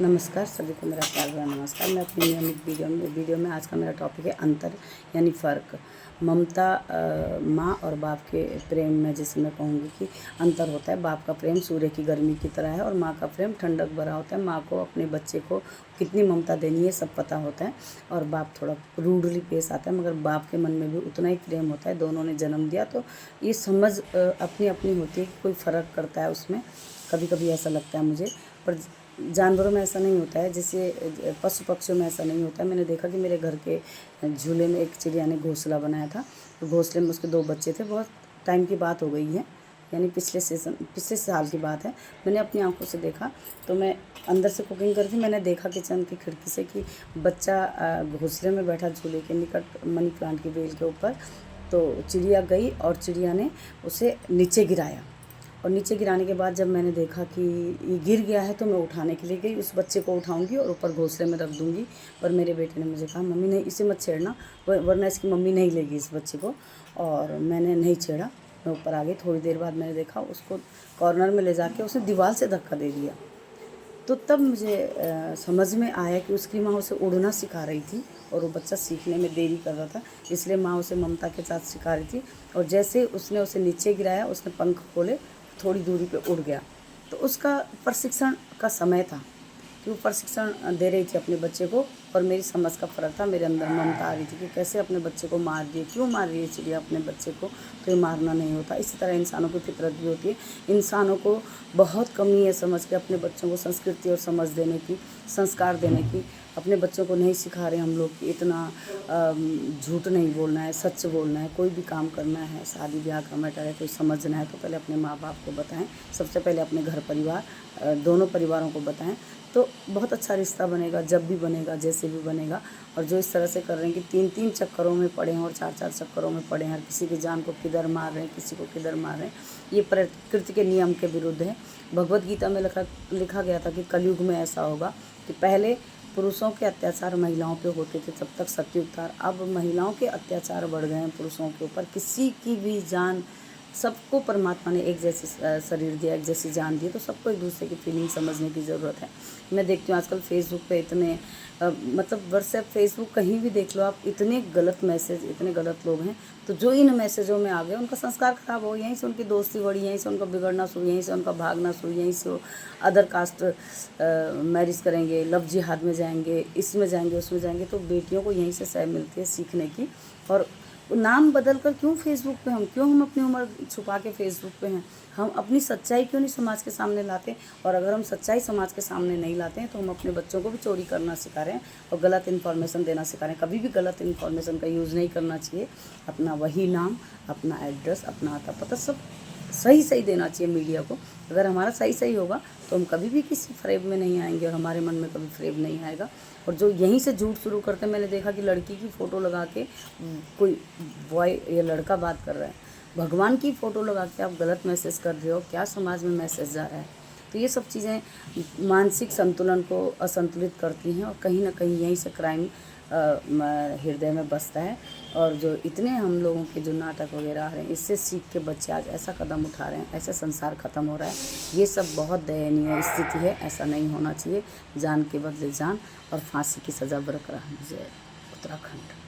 नमस्कार सभी को मेरा प्यार भरा नमस्कार। मैं अपनी नियमित वीडियो में आज का मेरा टॉपिक है अंतर यानी फ़र्क। ममता माँ और बाप के प्रेम में जैसे मैं कहूँगी कि अंतर होता है। बाप का प्रेम सूर्य की गर्मी की तरह है और माँ का प्रेम ठंडक भरा होता है। माँ को अपने बच्चे को कितनी ममता देनी है सब पता होता है और बाप थोड़ा रूडली पेश आता है, मगर बाप के मन में भी उतना ही प्रेम होता है। दोनों ने जन्म दिया तो ये समझ अपनी अपनी होती है कि कोई फ़र्क करता है उसमें। कभी कभी ऐसा लगता है मुझे, पर जानवरों में ऐसा नहीं होता है, जैसे पशु पक्षियों में ऐसा नहीं होता है। मैंने देखा कि मेरे घर के झूले में एक चिड़िया ने घोंसला बनाया था, तो घोंसले में उसके 2 बच्चे थे। बहुत टाइम की बात हो गई है, यानी पिछले साल की बात है। मैंने अपनी आंखों से देखा, तो मैं अंदर से कुकिंग कर रही थी। मैंने देखा किचन की खिड़की से कि बच्चा घोंसले में बैठा झूले के निकट मनी प्लांट की बेल के ऊपर। तो चिड़िया गई और चिड़िया ने उसे नीचे गिराया, और नीचे गिराने के बाद जब मैंने देखा कि ये गिर गया है तो मैं उठाने के लिए गई। उस बच्चे को उठाऊंगी और ऊपर घोंसले में रख दूंगी, पर मेरे बेटे ने मुझे कहा मम्मी नहीं, इसे मत छेड़ना, वरना इसकी मम्मी नहीं लेगी इस बच्चे को। और मैंने नहीं छेड़ा, मैं ऊपर आ गई। थोड़ी देर बाद मैंने देखा उसको कॉर्नर में ले जाके उसने दीवार से धक्का दे दिया। तो तब मुझे समझ में आया कि उसकी माँ उसे उड़ना सिखा रही थी और वो बच्चा सीखने में देरी कर रहा था, इसलिए माँ उसे ममता के साथ सिखा रही थी। और जैसे उसने उसे नीचे गिराया, उसने पंख खोले, थोड़ी दूरी पे उड़ गया। तो उसका प्रशिक्षण का समय था कि वो प्रशिक्षण दे रही थी अपने बच्चे को, और मेरी समझ का फ़र्क था। मेरे अंदर ममता आ रही थी कि कैसे अपने बच्चे को मार दिए, क्यों मार रही है चिड़िया अपने बच्चे को, तो ये मारना नहीं होता। इसी तरह इंसानों की फितरत भी होती है। इंसानों को बहुत कमी है समझ के अपने बच्चों को संस्कृति और समझ देने की, संस्कार देने की। अपने बच्चों को नहीं सिखा रहे हम लोग कि इतना झूठ नहीं बोलना है, सच बोलना है। कोई भी काम करना है, शादी ब्याह का मैटर है, कोई समझना है तो पहले अपने माँ बाप को बताएं। सबसे पहले अपने घर परिवार, दोनों परिवारों को बताएं, तो बहुत अच्छा रिश्ता बनेगा। जब भी बनेगा, जैसे भी बनेगा। और जो इस तरह से कर रहे हैं कि 3-3 चक्करों में पड़े हैं और 4-4 चक्करों में पड़े हैं, किसी की जान को किधर मार रहे हैं, किसी को किधर मार रहे हैं, ये प्रकृति के नियम के विरुद्ध है। भगवद गीता में लिखा गया था कि कलयुग में ऐसा होगा कि पहले पुरुषों के अत्याचार महिलाओं पे होते थे, तब तक सतयुग था। अब महिलाओं के अत्याचार बढ़ गए हैं पुरुषों के ऊपर। किसी की भी जान, सबको परमात्मा ने एक जैसी शरीर दिया, एक जैसी जान दी, तो सबको एक दूसरे की फीलिंग समझने की ज़रूरत है। मैं देखती हूँ आजकल फेसबुक पे इतने मतलब व्हाट्सएप, फेसबुक, कहीं भी देख लो आप, इतने गलत मैसेज, इतने गलत लोग हैं। तो जो इन मैसेजों में आ गए उनका संस्कार खराब हो, यहीं से उनकी दोस्ती बढ़ी, यहीं से उनका बिगड़ना शुरू, यहीं से उनका भागना शुरू, यहीं से वो अदर कास्ट मैरिज करेंगे, लव जिहाद में जाएंगे, इसमें जाएंगे, उसमें जाएंगे। तो बेटियों को यहीं से सह मिलती है सीखने की। और नाम बदल कर क्यों फेसबुक पे हम अपनी उम्र छुपा के फेसबुक पे हैं? हम अपनी सच्चाई क्यों नहीं समाज के सामने लाते? और अगर हम सच्चाई समाज के सामने नहीं लाते हैं तो हम अपने बच्चों को भी चोरी करना सिखा रहे हैं और गलत इन्फॉर्मेशन देना सिखा रहे हैं। कभी भी गलत इन्फॉर्मेशन का यूज़ नहीं करना चाहिए। अपना वही नाम, अपना एड्रेस, अपना आता पता सब सही देना चाहिए मीडिया को। अगर हमारा सही होगा तो हम कभी भी किसी फ्रेब में नहीं आएंगे और हमारे मन में कभी फ्रेब नहीं आएगा। और जो यहीं से झूठ शुरू करते हैं, मैंने देखा कि लड़की की फ़ोटो लगा के कोई बॉय या लड़का बात कर रहा है, भगवान की फ़ोटो लगा के आप गलत मैसेज कर रहे हो। क्या समाज में मैसेज जा रहा है? तो ये सब चीज़ें मानसिक संतुलन को असंतुलित करती हैं और कहीं ना कहीं यहीं से क्राइम हृदय में बसता है। और जो इतने हम लोगों के जो नाटक वगैरह आ रहे हैं, इससे सीख के बच्चे आज ऐसा कदम उठा रहे हैं, ऐसा संसार ख़त्म हो रहा है। ये सब बहुत दयनीय स्थिति है, ऐसा नहीं होना चाहिए। जान के बदले जान और फांसी की सज़ा बरकरार। जय उत्तराखंड।